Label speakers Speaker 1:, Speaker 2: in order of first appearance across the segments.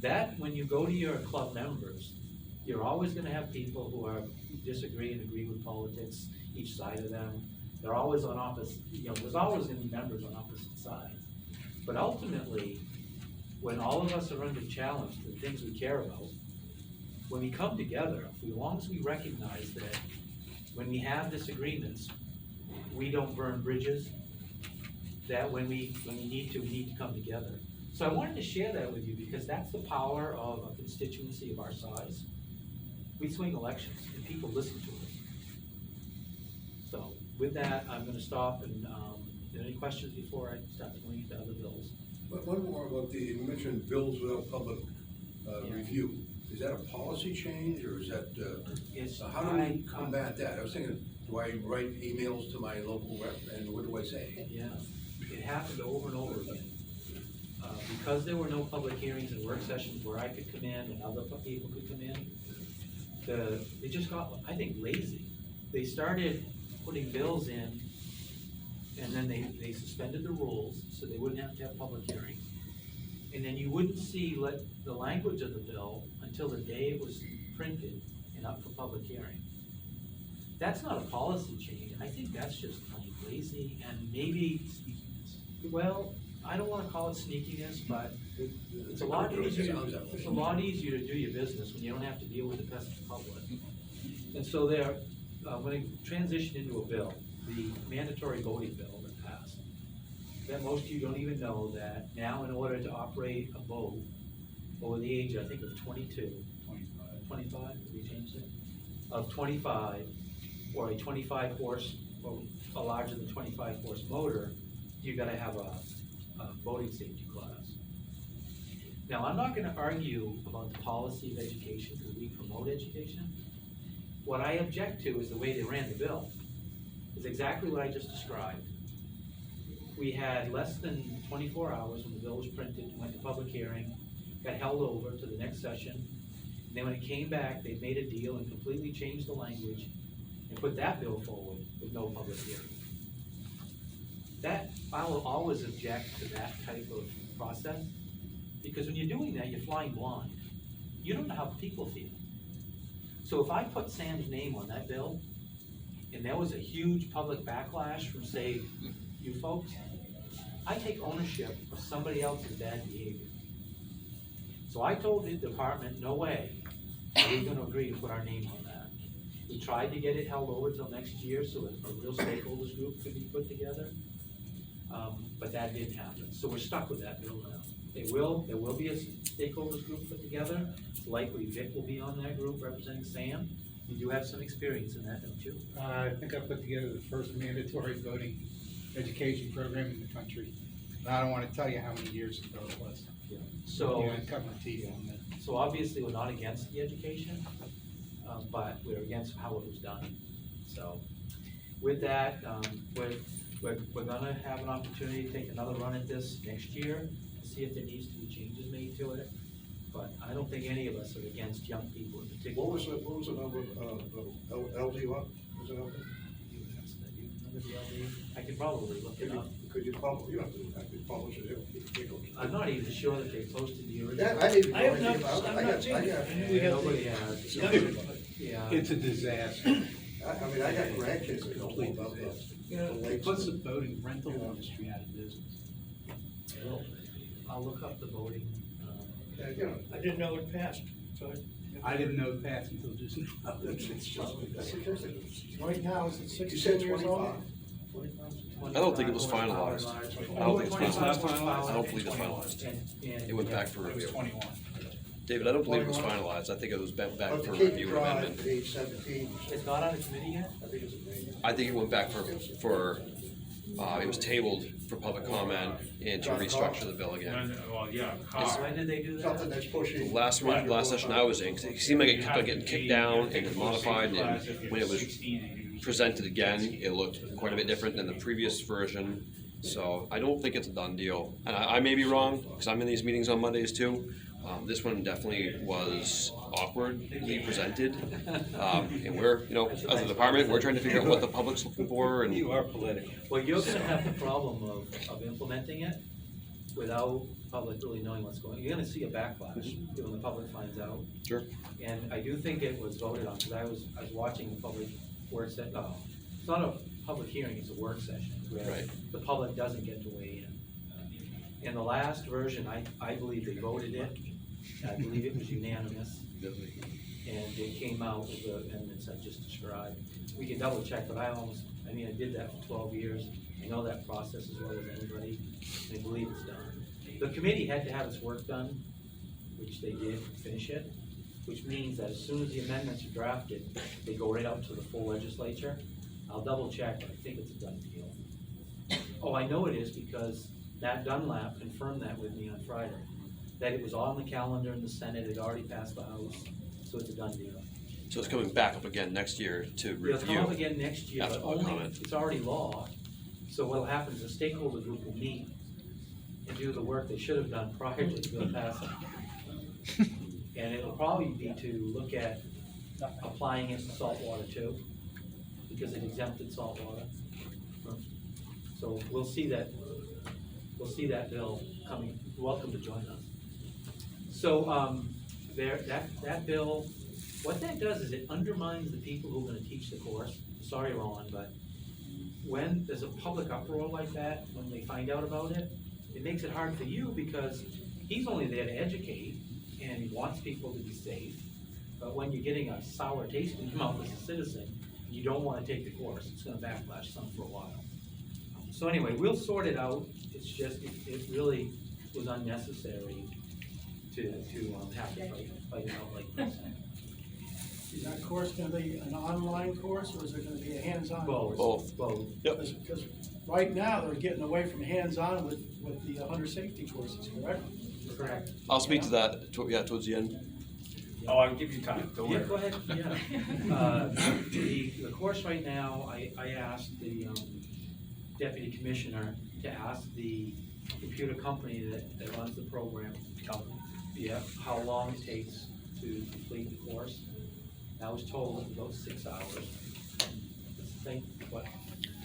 Speaker 1: That, when you go to your club members, you're always gonna have people who are disagree and agree with politics, each side of them. They're always on opposite, there's always gonna be members on opposite sides. But ultimately, when all of us are under challenge to the things we care about, when we come together, as long as we recognize that when we have disagreements, we don't burn bridges, that when we need to come together. So I wanted to share that with you because that's the power of a constituency of our size. We swing elections and people listen to us. So with that, I'm gonna stop and, are there any questions before I start going into other bills?
Speaker 2: One more about you mentioned bills without public review. Is that a policy change or is that, how do we combat that? I was thinking, do I write emails to my local rep and what do I say?
Speaker 1: Yeah, it happened over and over again. Because there were no public hearings and work sessions where I could come in and other people could come in, they just got, I think, lazy. They started putting bills in and then they suspended the rules so they wouldn't have to have public hearings. And then you wouldn't see the language of the bill until the day it was printed and up for public hearing. That's not a policy change. I think that's just plain lazy and maybe, well, I don't wanna call it sneakiness, but it's a lot easier, it's a lot easier to do your business when you don't have to deal with the pesky public. And so when it transitioned into a bill, the mandatory voting bill that passed, that most of you don't even know that now in order to operate a boat over the age, I think, of 22, 25, we changed it, of 25, or a 25 horse, or a larger than 25 horse motor, you gotta have a voting safety class. Now, I'm not gonna argue about the policy of education, because we promote education. What I object to is the way they ran the bill. It's exactly what I just described. We had less than 24 hours when the bill was printed, went to public hearing, got held over to the next session, and then when it came back, they made a deal and completely changed the language and put that bill forward with no public hearing. I will always object to that type of process, because when you're doing that, you're flying blind. You don't know how people feel. So if I put Sam's name on that bill, and there was a huge public backlash from, say, you folks, I take ownership of somebody else's bad behavior. So I told the department, no way, we're gonna agree to put our name on that. We tried to get it held over till next year so that a real stakeholders group could be put together. But that didn't happen, so we're stuck with that bill now. There will be a stakeholders group put together. It's likely Vic will be on that group representing Sam. You do have some experience in that, don't you?
Speaker 3: I think I put together the first mandatory voting education program in the country. And I don't want to tell you how many years ago it was.
Speaker 1: Yeah. So,
Speaker 3: I cut my teeth on that.
Speaker 1: So obviously we're not against the education, but we're against how it was done. So with that, we're gonna have an opportunity to take another run at this next year to see if there needs to be changes made to it. But I don't think any of us are against young people in particular.
Speaker 2: What was the number of LD what? Was it LD?
Speaker 1: You remember the LD? I could probably look it up.
Speaker 2: Could you probably, you don't have to publish it.
Speaker 1: I'm not even sure that they posted the original.
Speaker 2: Yeah, I didn't.
Speaker 4: I have not, I've not seen it.
Speaker 1: Yeah, nobody has. Yeah.
Speaker 3: It's a disaster.
Speaker 2: I mean, I got grandkids that don't know about this.
Speaker 3: It puts the voting rental industry out of business.
Speaker 1: I'll look up the voting.
Speaker 2: Yeah, you know.
Speaker 4: I didn't know it passed, so.
Speaker 3: I didn't know it passed until just now.
Speaker 2: It's just, that's suggested.
Speaker 4: Right now, is it
Speaker 2: You said
Speaker 4: 16 years old?
Speaker 2: 25.
Speaker 5: I don't think it was finalized. I don't think it's finalized. I don't believe it's finalized. It went back for
Speaker 3: It was
Speaker 5: review.
Speaker 3: 21.
Speaker 5: David, I don't believe it was finalized. I think it was back
Speaker 2: But
Speaker 5: for
Speaker 2: the Cape
Speaker 5: review and
Speaker 2: Drive,
Speaker 5: amendment.
Speaker 2: age 17.
Speaker 1: It's not on the committee yet?
Speaker 2: I think it's amazing.
Speaker 5: I think it went back it was tabled for public comment and to restructure the bill again.
Speaker 6: Well, yeah,
Speaker 1: When did they do that?
Speaker 2: Something that's pushing.
Speaker 5: Last session I was in, 'cause it seemed like it kept on getting kicked down and then modified, and when it was presented again, it looked quite a bit different than the previous version. So I don't think it's a done deal. And I may be wrong, because I'm in these meetings on Mondays too. This one definitely was awkwardly presented. And we're, as a department, we're trying to figure out what the public's looking for. And
Speaker 3: You are political.
Speaker 1: Well, you're gonna have the problem of implementing it without public really knowing what's going on. You're gonna see a backlash when the public finds out.
Speaker 5: Sure.
Speaker 1: And I do think it was voted on, because I was watching the public work session, it's not a public hearing, it's a work session, where
Speaker 5: Right.
Speaker 1: the public doesn't get to weigh in. In the last version, I believe they voted it, I believe it was unanimous, and it came out with the amendments I just described. We can double check, but I did that for 12 years, I know that process as well as anybody, and I believe it's done. The committee had to have its work done, which they did, finish it, which means that as soon as the amendments are drafted, they go right out to the full legislature. I'll double check, but I think it's a done deal. Oh, I know it is, because Matt Dunlap confirmed that with me on Friday, that it was on the calendar in the Senate, it already passed the House, so it's a done deal.
Speaker 5: So it's coming back up again next year to
Speaker 1: It'll come up
Speaker 5: review.
Speaker 1: again next year,
Speaker 5: After
Speaker 1: but
Speaker 5: public
Speaker 1: only,
Speaker 5: comment.
Speaker 1: it's already law, so what'll happen is the stakeholder group will meet and do the work they should have done prior to the bill passing. And it'll probably be to look at applying it to saltwater too, because it exempted saltwater. So we'll see that bill coming, welcome to join us. So, that bill, what that does is it undermines the people who are gonna teach the course. Sorry, Ron, but when there's a public uproar like that, when they find out about it, it makes it hard for you, because he's only there to educate, and he wants people to be safe. But when you're getting a sour taste in your mouth as a citizen, you don't wanna take the course, it's gonna backlash some for a while. So anyway, we'll sort it out, it's just, it really was unnecessary to have to fight it out like this.
Speaker 4: Is that course gonna be an online course, or is it gonna be a hands-on course?
Speaker 5: Both. Yep.
Speaker 4: Because right now, they're getting away from hands-on with the hunter safety courses, correct?
Speaker 1: Correct.
Speaker 5: I'll speak to that, towards the end.
Speaker 6: Oh, I'll give you time, don't
Speaker 1: Yeah,
Speaker 6: worry.
Speaker 1: go ahead, yeah. The course right now, I asked the deputy commissioner to ask the computer company that runs the program, how long it takes to complete the course. I was told it's about 6 hours. Think, what,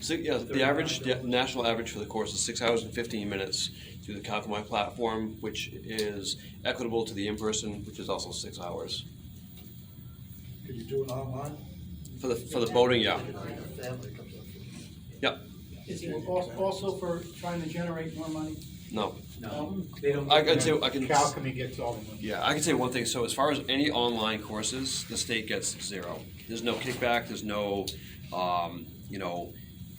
Speaker 5: So, yeah, the average, the national average for the course is 6 hours and 15 minutes through the Calcomai platform, which is equitable to the in-person, which is also 6 hours.
Speaker 7: Could you do it online?
Speaker 5: For the voting, yeah.
Speaker 7: Family comes up.
Speaker 5: Yep,
Speaker 4: Is it also for trying to generate more money?
Speaker 5: no.
Speaker 1: no, they don't.
Speaker 5: I can say, I can,
Speaker 3: Calcomay gets all the money.
Speaker 5: yeah, I can say one thing. So as far as any online courses, the state gets 0. There's no kickback, there's no,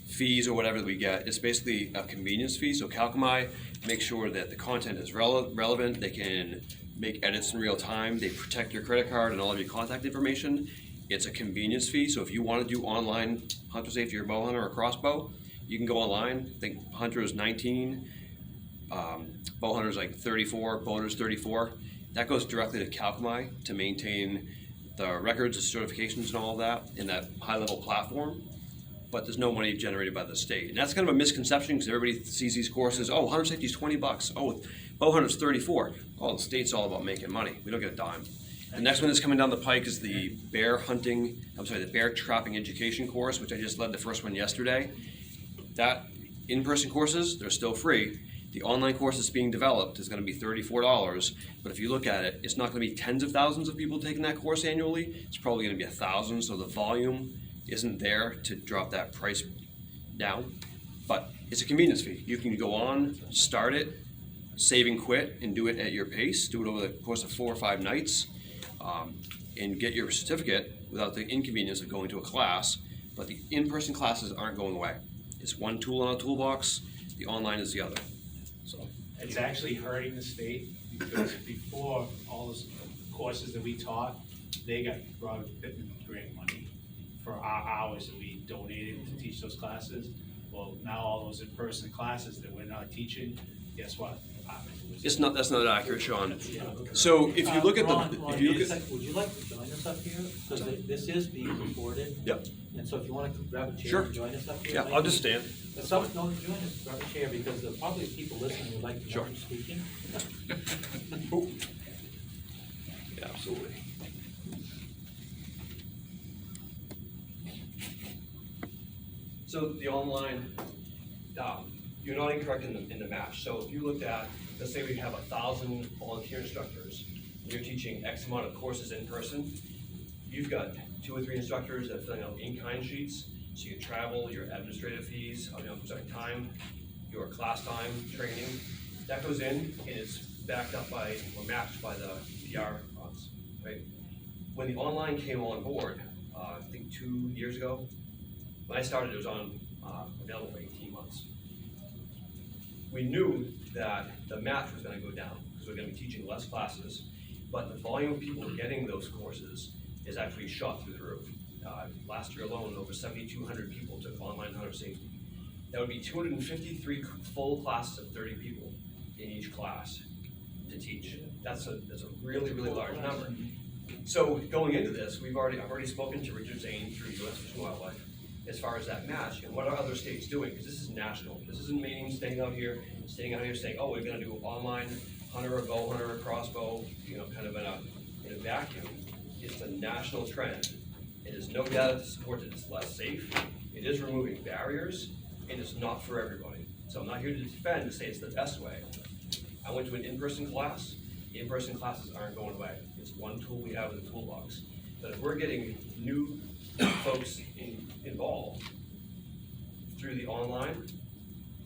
Speaker 5: fees or whatever that we get. It's basically a convenience fee. So Calcomai makes sure that the content is relevant. They can make edits in real time. They protect your credit card and all of your contact information. It's a convenience fee. So if you want to do online hunter safety or bow hunter or crossbow, you can go online. I think hunter is 19, bow hunter is like 34, bow hunter is 34. That goes directly to Calcomai to maintain the records, the certifications and all of that in that high level platform. But there's no money generated by the state. And that's kind of a misconception, because everybody sees these courses, oh, hunter safety is $20. Oh, bow hunter's 34. Oh, the state's all about making money. We don't get a dime. The next one that's coming down the pike is the bear trapping education course, which I just led the first one yesterday. That in-person courses, they're still free. The online course that's being developed is gonna be $34, but if you look at it, it's not gonna be tens of thousands of people taking that course annually. It's probably gonna be 1,000, so the volume isn't there to drop that price down, but it's a convenience fee. You can go on, start it, save and quit, and do it at your pace, do it over the course of 4 or 5 nights, and get your certificate without the inconvenience of going to a class. But the in-person classes aren't going away. It's one tool in our toolbox, the online is the other. So
Speaker 6: It's actually hurting the state, because before, all those courses that we taught, they got Robert Pittman grant money for our hours that we donated to teach those classes. Well, now all those in-person classes that we're not teaching, guess what?
Speaker 5: that's not accurate, Sean. So if you look at
Speaker 1: Ron,
Speaker 5: the,
Speaker 1: Ron,
Speaker 5: if you look
Speaker 1: just
Speaker 5: at,
Speaker 1: like, would you like to join us up here? Because this is being recorded.
Speaker 5: Yep.
Speaker 1: And so if you want to grab a chair
Speaker 5: Sure.
Speaker 1: and join us up here.
Speaker 5: Yeah,
Speaker 1: maybe-
Speaker 5: I'll just stand.
Speaker 1: Join us, grab a chair, because there are probably people listening who'd like to know
Speaker 5: Sure.
Speaker 1: who's speaking.
Speaker 5: Yeah, absolutely. So the online, you're not incorrect in the match. So if you looked at let's say we have 1,000 volunteer instructors, and you're teaching X amount of courses in person, you've got 2 or 3 instructors that are filling out in-kind sheets, so your travel, your administrative fees, time, your class time, training, that goes in and it's backed up by, or matched by the PR funds, right? When the online came on board, I think 2 years ago, when I started, it was on available for 18 months. We knew that the match was gonna go down, because we're gonna be teaching less classes, but the volume of people getting those courses is actually shot through the roof. Last year alone, over 7,200 people took online hunter safety. That would be 253 full classes of 30 people in each class to teach. That's a really, really large number. So going into this, I've already spoken to Richard Zane through U.S. Fish and Wildlife as far as that match and what are other states doing, because this is national. This isn't Maine staying out here saying, oh, we're gonna do online hunter, a bow hunter, a crossbow, kind of in a vacuum. It's a national trend. It is no data to support that it's less safe. It is removing barriers, and it's not for everybody. So I'm not here to defend to say it's the best way. I went to an in-person class. In-person classes aren't going away. It's one tool we have in the toolbox. But if we're getting new folks involved through the online,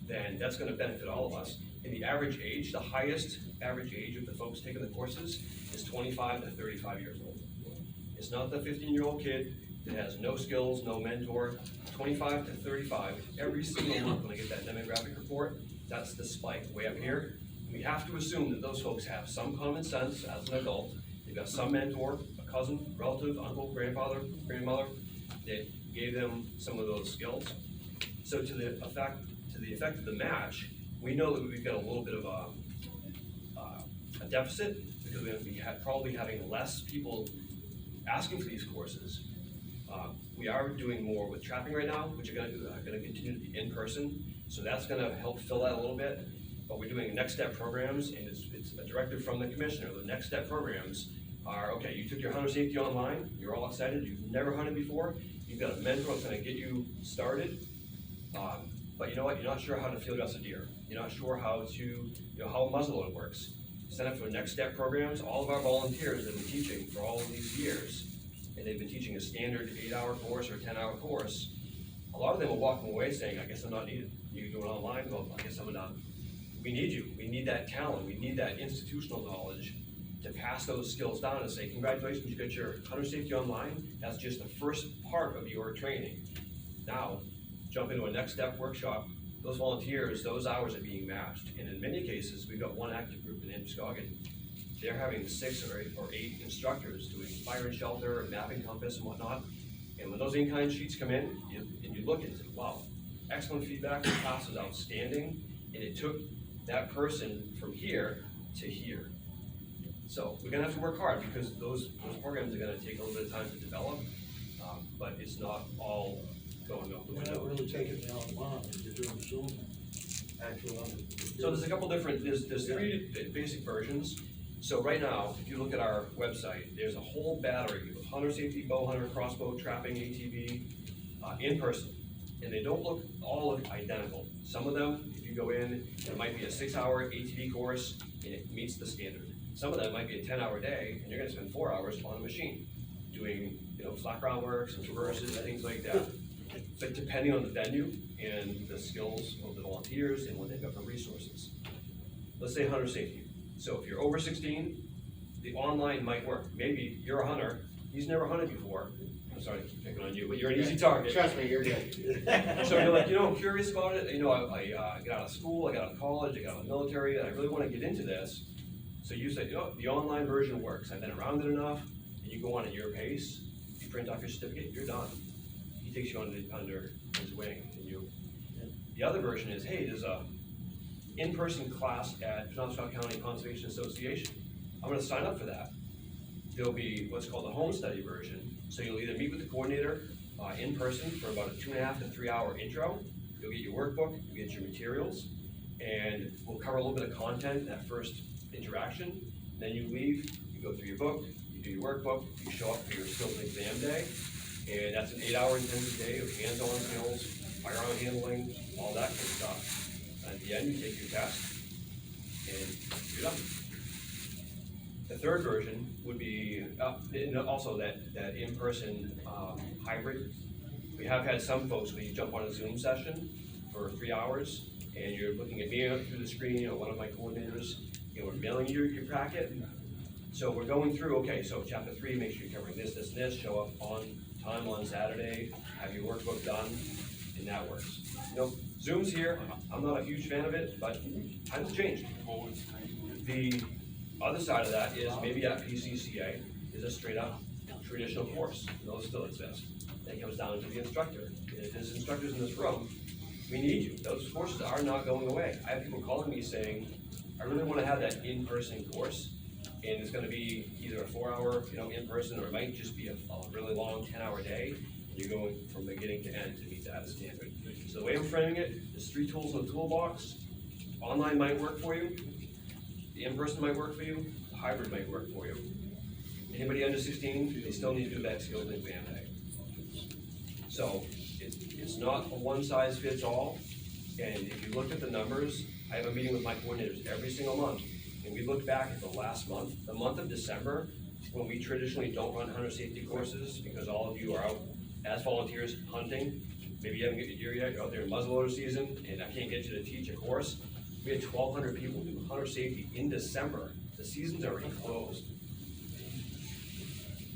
Speaker 5: then that's gonna benefit all of us. And the average age, the highest average age of the folks taking the courses is 25 to 35 years old. It's not the 15-year-old kid that has no skills, no mentor. 25 to 35, every single month when I get that demographic report, that's the spike way up here. We have to assume that those folks have some common sense as an adult. They've got some mentor, a cousin, relative, uncle, grandfather, grandmother that gave them some of those skills. So to the effect of the match, we know that we've got a little bit of a deficit because we're going to be probably having less people asking for these courses. We are doing more with trapping right now, which are going to continue to be in person. So that's going to help fill that a little bit. But we're doing next step programs, and it's a directive from the commissioner. The next step programs are, okay, you took your hunter safety online, you're all excited, you've never hunted before, you've got a mentor that's going to get you started. But you know what? You're not sure how to field dress a deer. You're not sure how to, how a muzzleloader works. Sign up for next step programs. All of our volunteers have been teaching for all of these years, and they've been teaching a standard 8-hour course or 10-hour course. A lot of them are walking away saying, I guess I'm not needed. You can do it online, well, I guess I'm not. We need you. We need that talent. We need that institutional knowledge to pass those skills down and say, congratulations, you got your hunter safety online. That's just the first part of your training. Now, jump into a next step workshop. Those volunteers, those hours are being matched. And in many cases, we've got one active group in Androscoggin. They're having 6 or 8 instructors doing fire and shelter, mapping compass and whatnot. And when those in-kind sheets come in, and you look at it, wow, excellent feedback, the class was outstanding, and it took that person from here to here. So we're gonna have to work hard because those programs are gonna take a little bit of time to develop, but it's not all going out the
Speaker 7: We're not
Speaker 5: window.
Speaker 7: really taking the online, you're doing Zoom, actual.
Speaker 5: So there's a couple different, there's 3 basic versions. So right now, if you look at our website, there's a whole battery of hunter safety, bow hunter, crossbow, trapping, ATV, in person. And they don't look all identical. Some of them, if you go in, it might be a 6-hour ATV course and it meets the standard. Some of them might be a 10-hour day and you're gonna spend 4 hours on a machine doing, flat ground work, some traverses, things like that. But depending on the venue and the skills of the volunteers and what they've got for resources. Let's say hunter safety. So if you're over 16, the online might work. Maybe you're a hunter, he's never hunted before. I'm sorry to keep picking on you, but you're an easy target.
Speaker 7: Trust me, you're good.
Speaker 5: So you're like, I'm curious about it. I got out of school, I got out of college, I got out of the military, and I really want to get into this. So you say, the online version works. I've been around it enough, and you go on at your pace. You print off your certificate, you're done. He takes you under his wing, and you. The other version is, hey, there's a in-person class at Penobscot County Conservation Association. I'm going to sign up for that. There'll be what's called the home study version. So you'll either meet with the coordinator in person for about a 2.5 to 3 hour intro. You'll get your workbook, you'll get your materials, and we'll cover a little bit of content in that first interaction. Then you leave, you go through your book, you do your workbook, you show up for your skills and exam day, and that's an 8-hour intensive day of hands-on skills, firearm handling, all that kind of stuff. At the end, you take your test, and you're done. The third version would be, and also that in-person hybrid. We have had some folks where you jump on a Zoom session for 3 hours, and you're looking at me through the screen, or one of my coordinators, we're mailing you your packet. So we're going through, okay, so chapter 3, make sure you're covering this, this, and this, show up on time on Saturday, have your workbook done, and that works. Zoom's here, I'm not a huge fan of it, but times have changed. The other side of that is maybe at PCCA is a straight up traditional course, those still exist. That comes down to the instructor. If there's instructors in this room, we need you. Those courses are not going away. I have people calling me saying, I really want to have that in-person course, and it's going to be either a 4-hour, in-person, or it might just be a really long 10-hour day. And you're going from beginning to end to meet that standard. So the way I'm framing it, there's 3 tools in the toolbox. Online might work for you. The in-person might work for you. The hybrid might work for you. Anybody under 16, they still need to do that skills exam day. So it's not a one-size-fits-all. And if you look at the numbers, I have a meeting with my coordinators every single month, and we look back at the last month, the month of December, when we traditionally don't run hunter safety courses because all of you are out as volunteers hunting. Maybe you haven't got your gear yet, you're out there in muzzleloader season, and I can't get you to teach a course. We had 1,200 people do hunter safety in December. The season's already closed.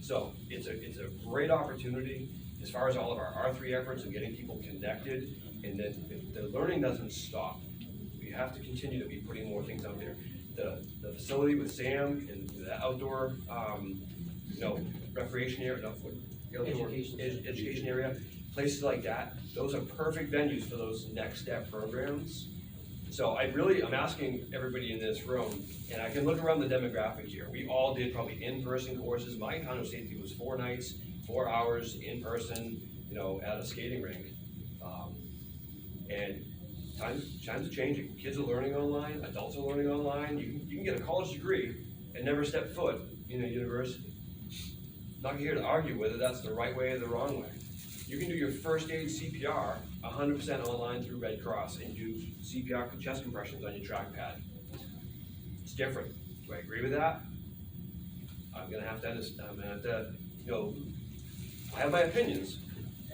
Speaker 5: So it's a great opportunity as far as all of our R3 efforts and getting people connected, and then the learning doesn't stop. We have to continue to be putting more things out there. The facility with Sam and the outdoor, recreation area, education area, places like that, those are perfect venues for those next step programs. So I'm asking everybody in this room, and I can look around the demographics here. We all did probably in-person courses. My hunter safety was 4 nights, 4 hours in person, at a skating rink. And times are changing. Kids are learning online, adults are learning online. You can get a college degree and never step foot in a university. I'm not here to argue whether that's the right way or the wrong way. You can do your first aid CPR 100% online through Red Cross and do CPR chest compressions on your trackpad. It's different. Do I agree with that? I'm gonna have to understand. I have my opinions,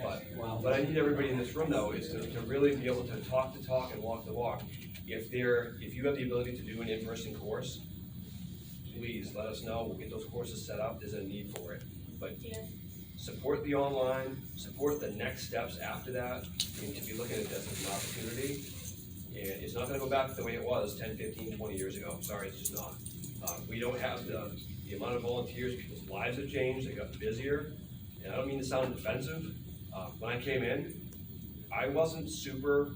Speaker 5: but I need everybody in this room though is to really be able to talk the talk and walk the walk. If you have the ability to do an in-person course, please let us know. We'll get those courses set up. There's a need for it. But support the online, support the next steps after that. We need to be looking at this as an opportunity. And it's not gonna go back to the way it was 10, 15, 20 years ago. Sorry, it's just not. We don't have the amount of volunteers, people's lives have changed, they got busier. And I don't mean to sound defensive. When I came in, I wasn't super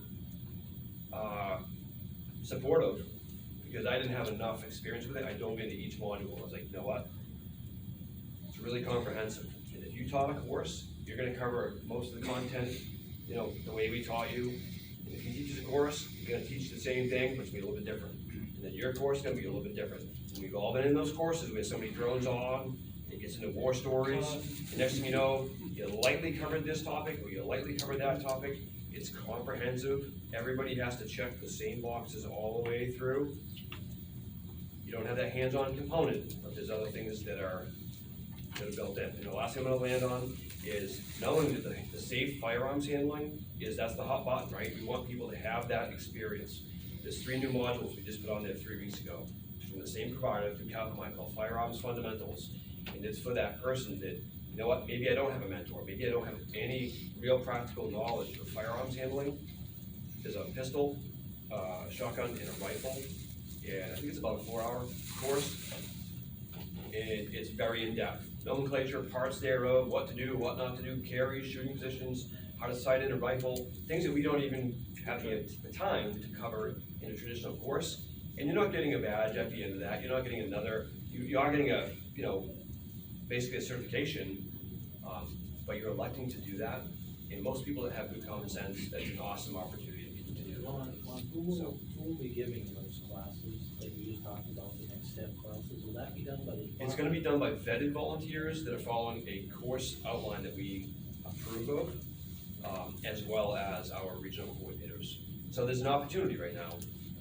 Speaker 5: supportive because I didn't have enough experience with it. I dove into each module. I was like, you know what? It's really comprehensive. And if you taught a course, you're gonna cover most of the content, the way we taught you. And if you teach a course, you're gonna teach the same thing, but it's gonna be a little bit different. And then your course is gonna be a little bit different. And we've all been in those courses where somebody drones on, it gets into war stories, and next thing you know, you lightly covered this topic, or you lightly covered that topic. It's comprehensive. Everybody has to check the same boxes all the way through. You don't have that hands-on component, but there's other things that are built in. And the last thing I'm gonna land on is not only the safe firearms handling, that's the hot button, right? We want people to have that experience. There's 3 new modules we just put on there 3 weeks ago from the same provider through Calcomite called Firearms Fundamentals. And it's for that person that, maybe I don't have a mentor, maybe I don't have any real practical knowledge of firearms handling. There's a pistol, a shotgun, and a rifle. And I think it's about a 4-hour course. And it's very in-depth. Nomenclature, parts thereof, what to do, what not to do, carries, shooting positions, how to sight in a rifle, things that we don't even have the time to cover in a traditional course. And you're not getting a badge at the end of that. You're not getting you are getting a, basically a certification, but you're electing to do that. And most people that have good common sense, that's an awesome opportunity to do.
Speaker 1: Who will be giving those classes that you just talked about, the next step classes? Will that be done by the department?
Speaker 5: It's gonna be done by vetted volunteers that are following a course outline that we approve of, as well as our regional coordinators. So there's an opportunity right now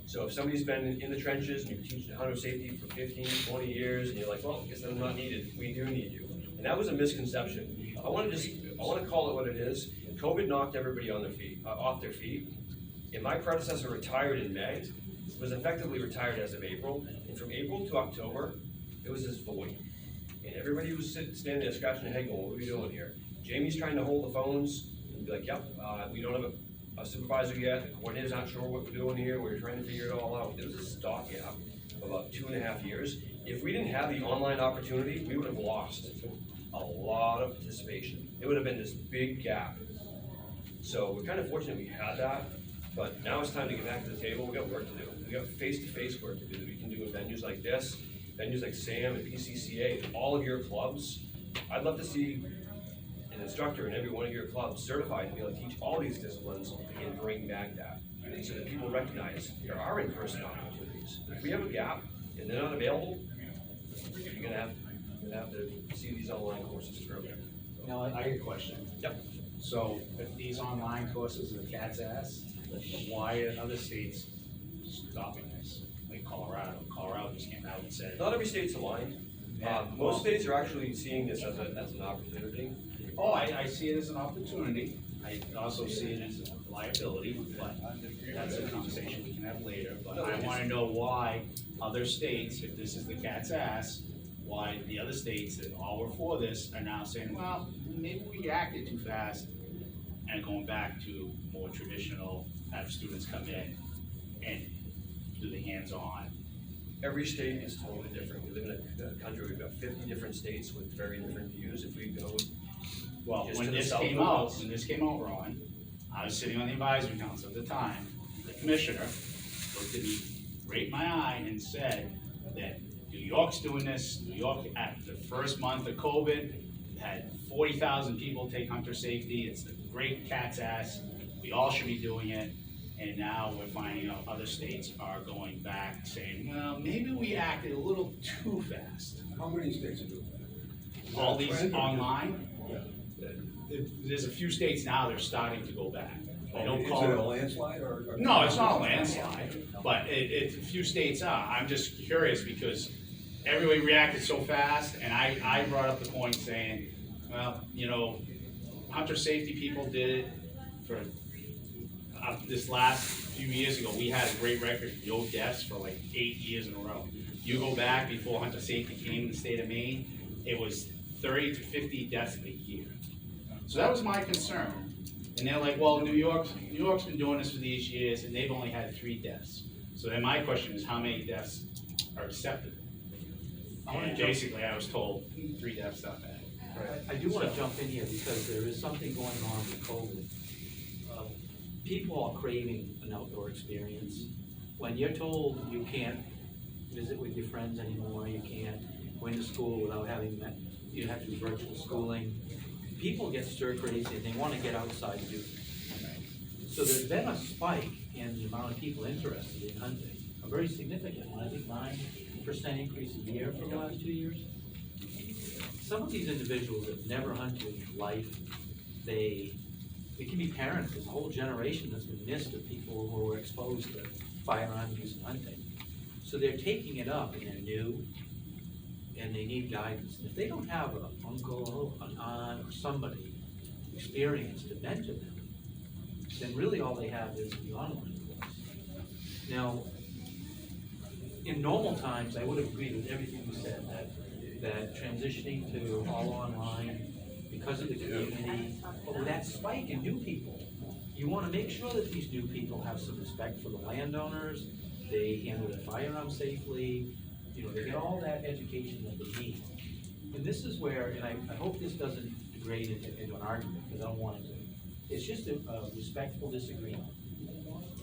Speaker 5: So if somebody's been in the trenches and you've teaching hunter safety for 15, 20 years, and you're like, well, I guess I'm not needed, we do need you. And that was a misconception. I wanna call it what it is. COVID knocked everybody on their feet, off their feet. And my predecessor retired in May, was effectively retired as of April. And from April to October, it was this void. And everybody was standing there scratching their head going, what are we doing here? Jamie's trying to hold the phones and be like, yep, we don't have a supervisor yet, the coordinator's not sure what we're doing here, we're trying to figure it all out. There was a stopgap of about 2.5 years. If we didn't have the online opportunity, we would have lost a lot of participation. It would have been this big gap. So we're kind of fortunate we had that, but now it's time to get back to the table. We got work to do. We got face-to-face work to do that we can do in venues like this, venues like SAM and PCCA, and all of your clubs. I'd love to see an instructor in every one of your clubs certified to be able to teach all these disciplines and bring back that, so that people recognize there are in-person opportunities. If we have a gap and they're not available, you're gonna have to see these online courses through.
Speaker 6: Now, I got a question.
Speaker 5: Yep.
Speaker 6: So, if these online courses are the cat's ass, why are other states stopping this? Like Colorado just came out and said.
Speaker 5: Not every state's aligned. Most states are actually seeing this as an opportunity.
Speaker 6: Oh, I see it as an opportunity. I also see it as a liability, but that's a conversation we can have later. But I wanna know why other states, if this is the cat's ass, why the other states that all were for this are now saying, well, maybe we acted too fast, and going back to more traditional, have students come in and do the hands-on.
Speaker 5: Every state is totally different. We live in a country, we've got 50 different states with very different views. If we go
Speaker 6: Well,
Speaker 5: just
Speaker 6: when
Speaker 5: to the
Speaker 6: this
Speaker 5: south
Speaker 6: came
Speaker 5: of
Speaker 6: out,
Speaker 5: us.
Speaker 6: Ron, I was sitting on the advisory council at the time. The commissioner looked at me, raked my eye and said that New York's doing this. New York, at the first month of COVID, had 40,000 people take hunter safety. It's a great cat's ass. We all should be doing it. And now we're finding out other states are going back saying, well, maybe we acted a little too fast.
Speaker 2: How many states are doing that? Is that
Speaker 6: All
Speaker 2: a
Speaker 6: these
Speaker 2: trend or-
Speaker 6: online,
Speaker 2: Yeah.
Speaker 6: there's a few states now, they're starting to go back. I don't
Speaker 2: Is
Speaker 6: call
Speaker 2: it
Speaker 6: it
Speaker 2: a landslide or?
Speaker 6: No, it's not a landslide, but it's a few states are. I'm just curious because everybody reacted so fast, and I brought up the point saying, well, you know, hunter safety people did it for, this last few years ago, we had a great record, no deaths for like 8 years in a row. You go back before hunter safety came in the state of Maine, it was 30 to 50 deaths a year. So that was my concern. And they're like, well, New York's been doing this for these years, and they've only had 3 deaths. So then my question is, how many deaths are acceptable? And basically, I was told 3 deaths, not bad.
Speaker 1: I do wanna jump in here because there is something going on with COVID. People are craving an outdoor experience. When you're told you can't visit with your friends anymore, you can't go into school without having met, you have to do virtual schooling, people get stir crazy and they wanna get outside and do things. So there's been a spike in the amount of people interested in hunting, a very significant one, I think 9% increase a year for the last 2 years. Some of these individuals have never hunted in life. It can be parents, there's a whole generation that's been missed of people who were exposed to firearm use and hunting. So they're taking it up and they're new and they need guidance. And if they don't have an uncle, an aunt, or somebody experienced to mentor them, then really all they have is the online course. Now, in normal times, I would have agreed with everything you said, that transitioning to all online because of the community, but with that spike in new people, you want to make sure that these new people have some respect for the landowners, they handle their firearms safely, they get all that education that they need. And this is where, and I hope this doesn't degrade into an argument, because I don't want it to. It's just a respectful disagreement.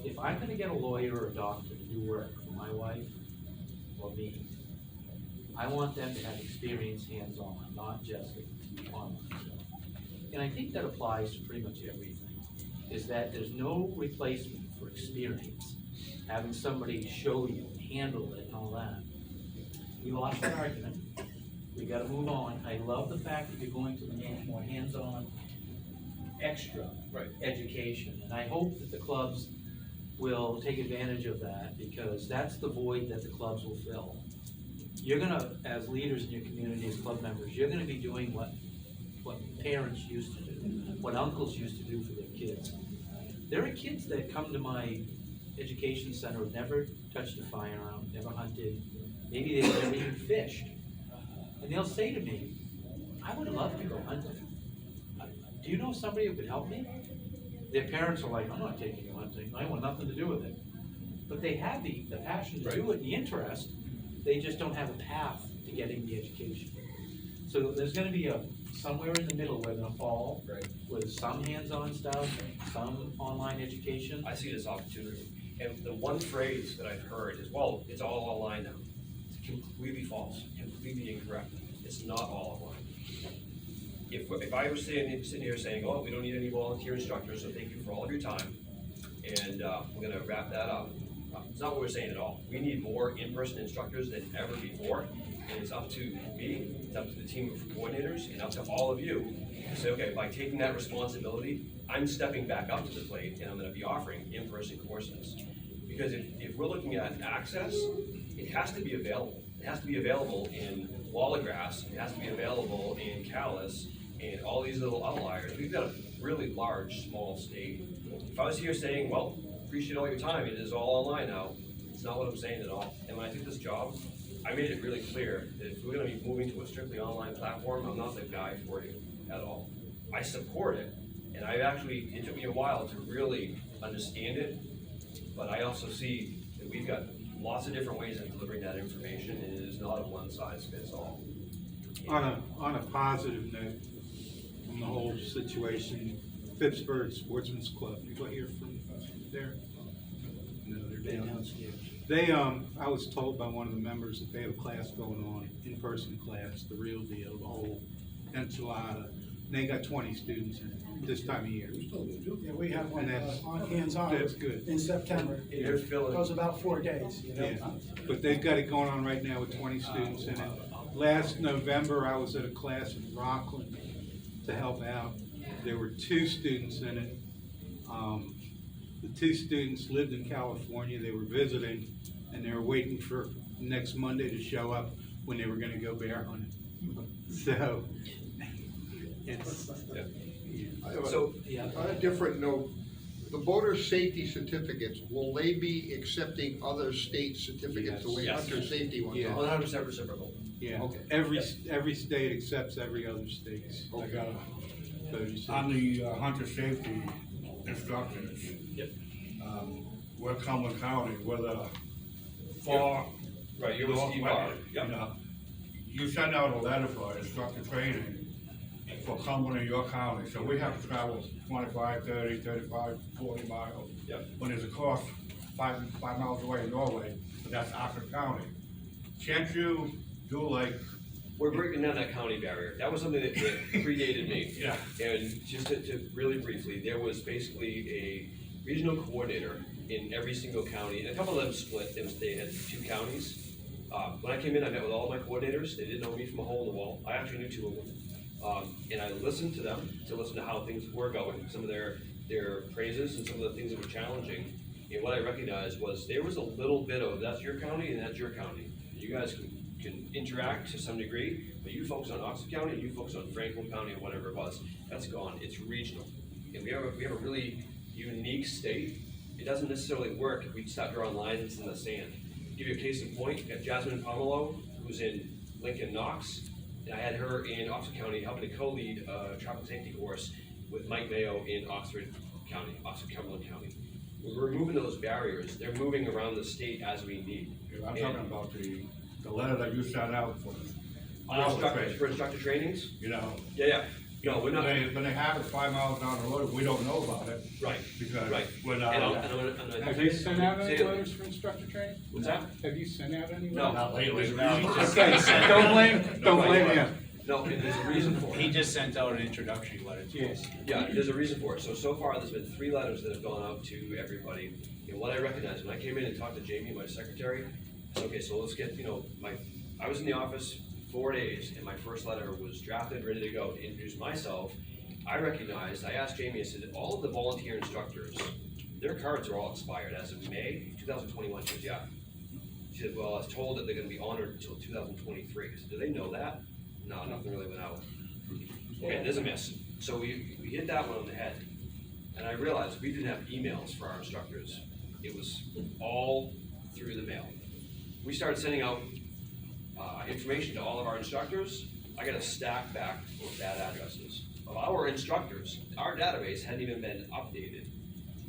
Speaker 1: If I'm gonna get a lawyer or a doctor to do work for my wife or me, I want them to have experience hands-on, not just online stuff. And I think that applies to pretty much everything, is that there's no replacement for experience. Having somebody show you, handle it and all that. We lost that argument. We gotta move on. I love the fact that you're going to the more hands-on, extra education. And I hope that the clubs will take advantage of that, because that's the void that the clubs will fill. You're gonna, as leaders in your community, as club members, you're gonna be doing what parents used to do, what uncles used to do for their kids. There are kids that come to my education center who've never touched a firearm, never hunted, maybe they've never even fished. And they'll say to me, I would love to go hunting. Do you know somebody who could help me? Their parents are like, I'm not taking you hunting, I want nothing to do with it. But they have the passion to do it, the interest, they just don't have a path to getting the education. So there's gonna be somewhere in the middle where they're gonna fall, with some hands-on stuff, some online education.
Speaker 5: I see this opportunity, and the one phrase that I've heard is, well, it's all online now. It's completely false, completely incorrect. It's not all online. If I was sitting here saying, oh, we don't need any volunteer instructors, so thank you for all of your time, and we're gonna wrap that up. It's not what we're saying at all. We need more in-person instructors than ever before, and it's up to me, it's up to the team of coordinators, and up to all of you to say, okay, by taking that responsibility, I'm stepping back up to the plate, and I'm gonna be offering in-person courses. Because if we're looking at access, it has to be available. It has to be available in Wallagrass, it has to be available in Calais, and all these little outliers. We've got a really large, small state. If I was here saying, well, appreciate all your time, it is all online now, it's not what I'm saying at all. And when I took this job, I made it really clear that if we're gonna be moving to a strictly online platform, I'm not the guy for you at all. I support it, and it took me a while to really understand it, but I also see that we've got lots of different ways of delivering that information, and it is not a one-size-fits-all.
Speaker 3: On a positive note, on the whole situation, Pittsburgh Sportsman's Club, you go hear from there? No, they're down.
Speaker 1: Downstairs.
Speaker 3: They, I was told by one of the members that they have a class going on, in-person class, the real deal, the whole enchilada. And they got 20 students in it this time of year.
Speaker 4: Yeah, we have one
Speaker 3: And that's-
Speaker 4: on hands-on
Speaker 3: That's good.
Speaker 4: in September.
Speaker 5: They're filling.
Speaker 4: Goes about 4 days, you know?
Speaker 3: Yeah, but they've got it going on right now with 20 students in it. Last November, I was at a class in Rockland to help out. There were 2 students in it. The 2 students lived in California, they were visiting, and they were waiting for next Monday to show up when they were gonna go bear hunting. So, it's,
Speaker 8: I have
Speaker 5: So,
Speaker 8: On a different note, the voter safety certificates, will they be accepting other state certificates the way
Speaker 5: Yes.
Speaker 8: hunter safety ones
Speaker 3: Yeah.
Speaker 8: are?
Speaker 5: 100% reciprocal.
Speaker 3: yeah,
Speaker 8: Okay.
Speaker 3: every state accepts every other state's.
Speaker 7: I got a,
Speaker 3: voter safety.
Speaker 7: on the hunter safety instructions.
Speaker 5: Yep.
Speaker 7: We're Cumberland County, we're the far.
Speaker 5: Right, you're with Steve Barr.
Speaker 7: northwest,
Speaker 5: Yep.
Speaker 7: you know. You send out a letter for instructor training for Cumberland, your county, so we have to travel 25, 30, 35, 40 miles.
Speaker 5: Yep.
Speaker 7: When there's a course 5 miles away in Norway, but that's Oxford County. Can't you do like,
Speaker 5: We're breaking down that county barrier. That was something that predated me.
Speaker 7: yeah,
Speaker 5: And just to really briefly, there was basically a regional coordinator in every single county, and a couple of them split. They had 2 counties. When I came in, I met with all of my coordinators. They didn't know me from a hole in the wall. I actually knew 2 of them. And I listened to them, to listen to how things were going, some of their praises and some of the things that were challenging. And what I recognized was there was a little bit of, that's your county and that's your county. You guys can interact to some degree, but you focus on Oxford County, you focus on Franklin County, or whatever it was, that's gone. It's regional. And we have a really unique state. It doesn't necessarily work if we start drawing lines in the sand. To give you a case in point, you got Jasmine Pomelo, who's in Lincoln Knox, and I had her in Oxford County helping to co-lead a traffic safety course with Mike Mayo in Oxford County, Cumberland County. We're removing those barriers. They're moving around the state as we need.
Speaker 7: I'm talking about the letter that you sent out for.
Speaker 5: For instructor trainings?
Speaker 7: You know,
Speaker 5: Yeah. No, we're not.
Speaker 7: when they have it 5 miles down the road, we don't know about it.
Speaker 5: Right.
Speaker 7: Because
Speaker 5: Right.
Speaker 7: we're
Speaker 5: And
Speaker 7: not.
Speaker 3: Have you sent out any
Speaker 5: Say it.
Speaker 3: letters for instructor training?
Speaker 5: What's that?
Speaker 3: Have you sent out any?
Speaker 5: No.
Speaker 7: Not lately,
Speaker 6: He
Speaker 7: no.
Speaker 6: just
Speaker 3: Okay,
Speaker 6: sent
Speaker 3: don't
Speaker 6: out-
Speaker 3: blame him.
Speaker 5: No, and there's a reason for
Speaker 6: He
Speaker 5: it.
Speaker 6: just sent out an introductory letter to us.
Speaker 5: Yeah, there's a reason for it. So far, there's been 3 letters that have gone out to everybody. And what I recognized, when I came in and talked to Jamie, my secretary, I said, okay, so let's get, I was in the office 4 days, and my first letter was drafted, ready to go to introduce myself. I asked Jamie, I said, all of the volunteer instructors their cards are all expired as of May 2021. She goes, yeah. She said, well, I was told that they're gonna be honored until 2023. I said, do they know that? No, nothing really went out. Okay, there's a miss. So we hit that one on the head. And I realized we didn't have emails for our instructors. It was all through the mail. We started sending out information to all of our instructors. I got a stack back of bad addresses of our instructors. Our database hadn't even been updated.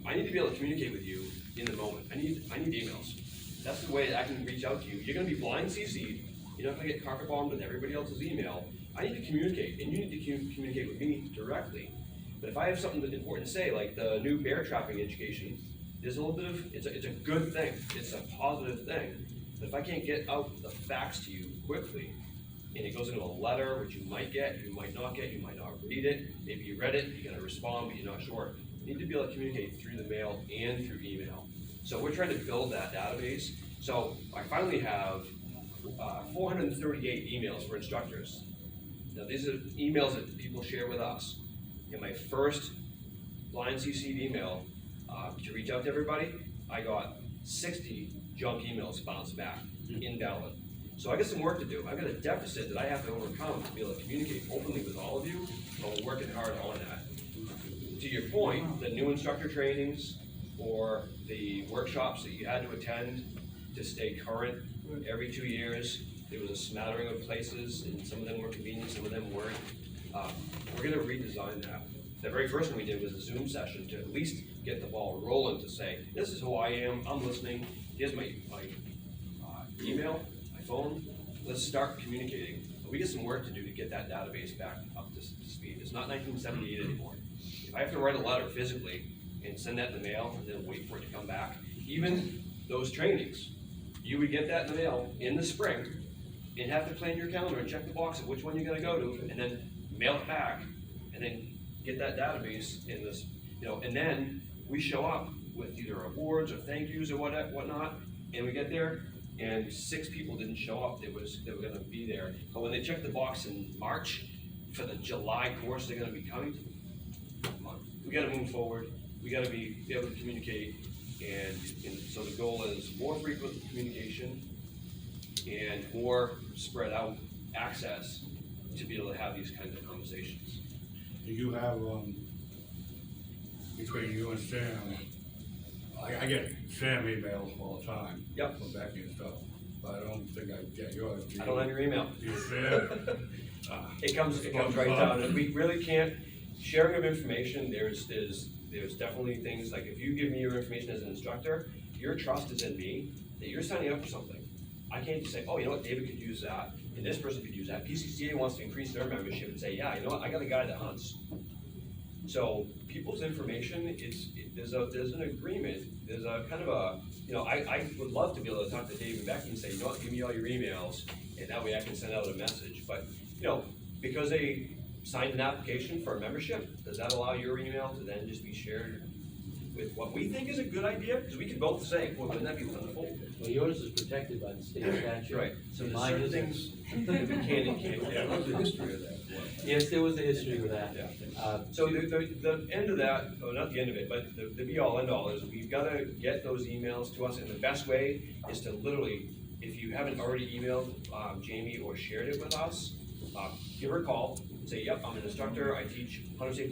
Speaker 5: I need to be able to communicate with you in the moment. I need emails. That's the way I can reach out to you. You're gonna be blind CC'd. You're not gonna get carpet bombed with everybody else's email. I need to communicate, and you need to communicate with me directly. But if I have something that's important to say, like the new bear trapping education, there's a little bit of, it's a good thing. It's a positive thing. But if I can't get out the facts to you quickly, and it goes into a letter, which you might get, you might not get, you might not read it, maybe you read it, you're gonna respond, but you're not sure. You need to be able to communicate through the mail and through email. So we're trying to build that database. So I finally have 438 emails for instructors. Now these are emails that people share with us. In my first blind CC'd email to reach out to everybody, I got 60 junk emails bounced back, invalid. So I got some work to do. I've got a deficit that I have to overcome to be able to communicate openly with all of you, but we're working hard on that. To your point, the new instructor trainings or the workshops that you had to attend to stay current every 2 years, there was a smattering of places, and some of them were convenient, some of them weren't. We're gonna redesign that. The very first one we did was a Zoom session to at least get the ball rolling to say, this is who I am, I'm listening, here's my email, my phone, let's start communicating. We get some work to do to get that database back up to speed. It's not 1978 anymore. If I have to write a letter physically and send that in the mail and then wait for it to come back, even those trainings, you would get that in the mail in the spring and have to plan your calendar and check the box of which one you're gonna go to, and then mail it back, and then get that database in this, and then we show up with either awards or thank yous or whatnot, and we get there, and 6 people didn't show up. They were gonna be there, but when they check the box in March for the July course they're gonna be coming, come on, we gotta move forward. We gotta be able to communicate, and so the goal is more frequent communication and more spread out access to be able to have these kinds of conversations.
Speaker 7: Do you have, between you and Sam, I get Sam emails all the time.
Speaker 5: Yep.
Speaker 7: From Becky and stuff, but I don't think I get yours.
Speaker 5: I don't have your email.
Speaker 7: Do you Sam?
Speaker 5: It comes right down, and we really can't, sharing of information, there's definitely things, like if you give me your information as an instructor, your trust is in me, that you're signing up for something. I can't just say, oh, you know what, David could use that, and this person could use that. PCCA wants to increase their membership and say, yeah, you know what, I got a guy that hunts. So people's information, there's an agreement, there's a kind of a, I would love to be able to talk to Dave and Becky and say, you know what, give me all your emails, and that way I can send out a message. But, because they signed an application for a membership, does that allow your email to then just be shared with what we think is a good idea? Because we can both say, well, wouldn't that be wonderful?
Speaker 1: Well, yours is protected by the state statute.
Speaker 5: Right, so there's
Speaker 1: Mine
Speaker 5: certain
Speaker 1: isn't.
Speaker 5: things that we can and can't do.
Speaker 2: What's the history of that?
Speaker 1: Yes, there was a history with that.
Speaker 5: Yeah. So the end of that, or not the end of it, but the be all end all is we've gotta get those emails to us, and the best way is to literally, if you haven't already emailed Jamie or shared it with us, give her a call and say, yep, I'm an instructor, I teach hunter safety